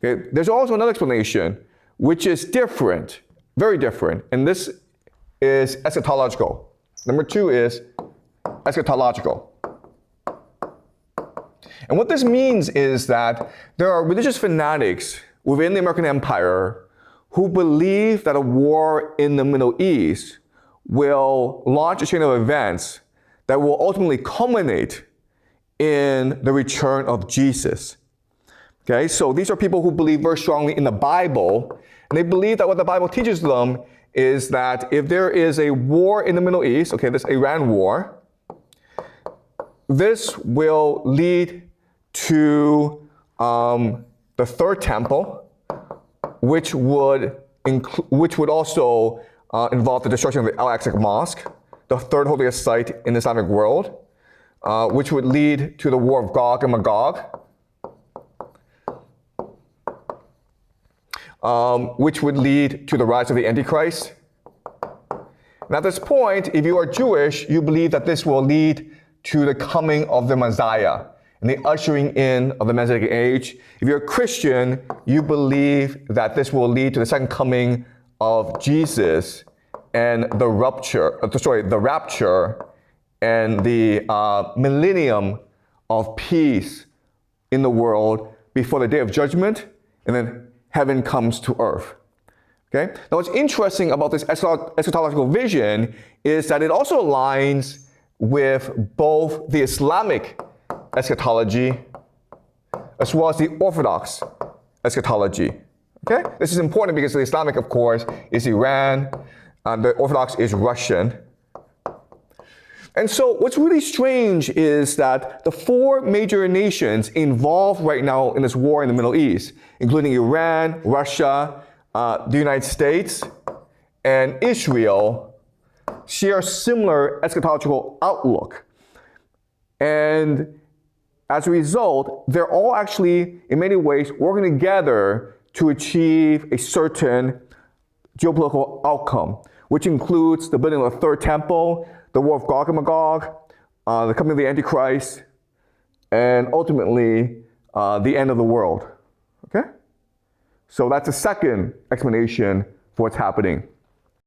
Okay? There's also another explanation, which is different, very different, and this is eschatological. Number 2 is eschatological. And what this means is that there are religious fanatics within the American Empire who believe that a war in the Middle East will launch a chain of events that will ultimately culminate in the return of Jesus. Okay, so these are people who believe very strongly in the Bible, and they believe that what the Bible teaches them is that if there is a war in the Middle East, okay, this Iran war, this will lead to the third temple, which would also involve the destruction of the Al-Aqsa Mosque, the third holiest site in the Islamic world, which would lead to the war of Gog and Magog, which would lead to the rise of the Antichrist. And at this point, if you are Jewish, you believe that this will lead to the coming of the Messiah and the ushering in of the Messianic Age. If you're a Christian, you believe that this will lead to the second coming of Jesus and the rapture and the millennium of peace in the world before the day of judgment, and then heaven comes to earth. Okay? Now what's interesting about this eschatological vision is that it also aligns with both the Islamic eschatology as well as the Orthodox eschatology. Okay? This is important because the Islamic, of course, is Iran, and the Orthodox is Russian. And so what's really strange is that the 4 major nations involved right now in this war in the Middle East, including Iran, Russia, the United States, and Israel, share a similar eschatological outlook. And as a result, they're all actually, in many ways, working together to achieve a certain geopolitical outcome, which includes the building of the third temple, the war of Gog and Magog, the coming of the Antichrist, and ultimately the end of the world. Okay? So that's the second explanation for what's happening.